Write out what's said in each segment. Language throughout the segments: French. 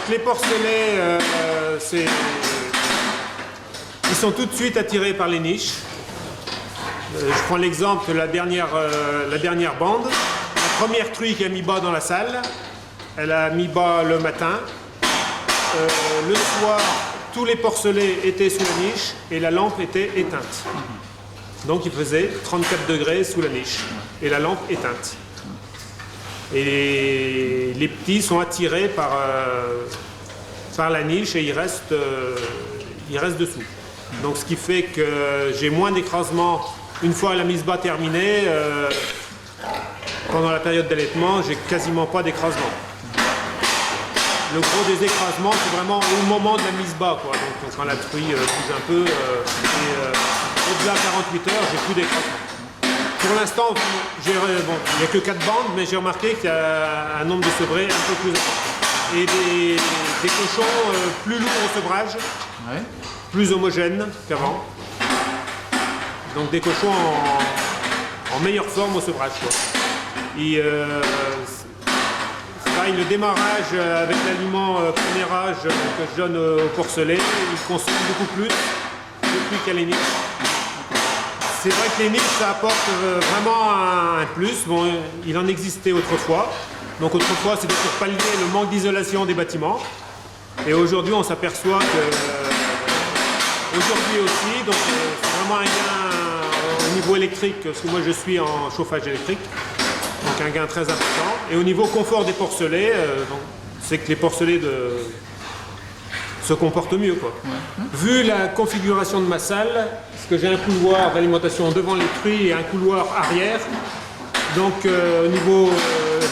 Donc les porcelets, ils sont tout de suite attirés par les niches. Je prends l'exemple de la dernière bande. La première truie qui a mis bas dans la salle, elle a mis bas le matin. Le soir, tous les porcelets étaient sous la niche et la lampe était éteinte. Donc il faisait 34 degrés sous la niche et la lampe éteinte. Et les petits sont attirés par la niche et ils restent dessous. Donc ce qui fait que j'ai moins d'écrasement une fois la mise bas terminée. Pendant la période d'allaitement, j'ai quasiment pas d'écrasement. Le gros des écrasements, c'est vraiment au moment de la mise bas, quoi. Donc quand la truie bouge un peu, au-delà de 48 heures, j'ai plus d'écrasement. Pour l'instant, il n'y a que 4 bandes, mais j'ai remarqué qu'il y a un nombre de sevrés un peu plus important. Et des cochons plus lourds au sevrage, ouais, plus homogènes qu'avant. Donc des cochons en meilleure forme au sevrage, quoi. Et, pareil, le démarrage avec l'aliment premier âge que je donne au porcelet, il consomme beaucoup plus depuis qu'il y a les niches. C'est vrai que les niches, ça apporte vraiment un plus. Bon, il en existait autrefois. Donc autrefois, c'était pour pallier le manque d'isolation des bâtiments. Et aujourd'hui, on s'aperçoit que aujourd'hui aussi, donc c'est vraiment un gain au niveau électrique, parce que moi je suis en chauffage électrique. Donc un gain très important. Et au niveau confort des porcelets, c'est que les porcelets se comportent mieux, quoi. Ouais. Vu la configuration de ma salle, parce que j'ai un couloir d'alimentation devant les truies et un couloir arrière, donc au niveau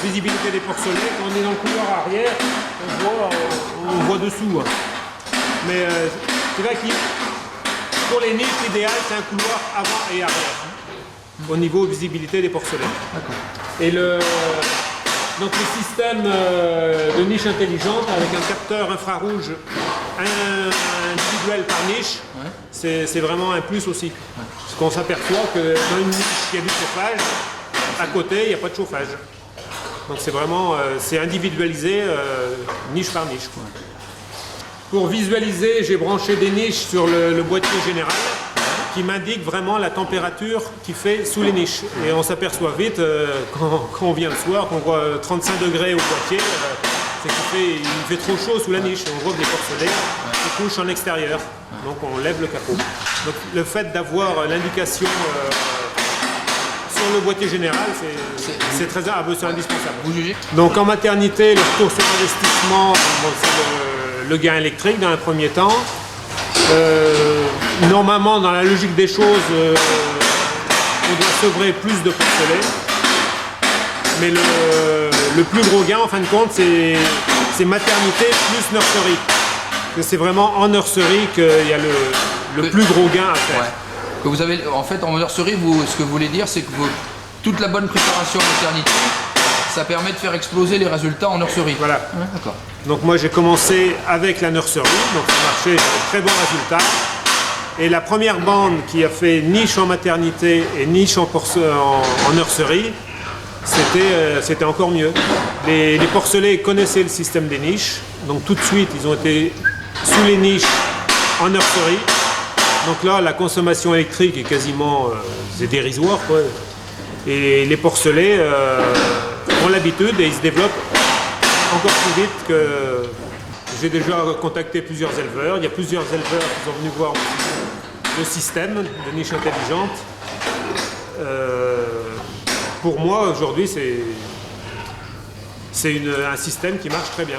visibilité des porcelets, quand on est dans le couloir arrière, on voit dessous. Hein. Mais c'est vrai que pour les niches, l'idéal c'est un couloir avant et arrière, au niveau visibilité des porcelets. Et donc le système de niche intelligente avec un capteur infrarouge individuel par niche, ouais, c'est vraiment un plus aussi. Ouais. Parce qu'on s'aperçoit que dans une niche qui a du chauffage, à côté il n'y a pas de chauffage. Donc c'est vraiment c'est individualisé niche par niche, quoi. Pour visualiser, j'ai branché des niches sur le boîtier général qui m'indique vraiment la température qu'il fait sous les niches. Et on s'aperçoit vite, quand on vient le soir, qu'on voit 35 degrés au boîtier, c'est qu'il fait trop chaud sous la niche. On voit que les porcelets se couchent en extérieur. Donc on lève le capot. Donc le fait d'avoir l'indication sur le boîtier général, c'est très c'est indispensable. Donc en maternité, le retour sur investissement, c'est le gain électrique dans un premier temps. Normalement, dans la logique des choses, on doit sevrer plus de porcelets. Mais le plus gros gain, en fin de compte, c'est maternité plus nurserie. C'est vraiment en nurserie qu'il y a le plus gros gain à faire. Ouais. Que vous avez, en fait, en nurserie, ce que vous voulez dire, c'est que toute la bonne préparation maternité, ça permet de faire exploser les résultats en nurserie. Voilà. Ouais, d'accord. Donc moi j'ai commencé avec la nurserie, donc ça marchait, j'avais de très bons résultats. Et la première bande qui a fait niche en maternité et niche en nurserie, c'était encore mieux. Les porcelets connaissaient le système des niches, donc tout de suite ils ont été sous les niches en nurserie. Donc là la consommation électrique est quasiment dérisoire, quoi. Et les porcelets ont l'habitude et ils se développent encore plus vite que... J'ai déjà contacté plusieurs éleveurs. Il y a plusieurs éleveurs qui sont venus voir le système de niche intelligente. Pour moi, aujourd'hui, c'est un système qui marche très bien.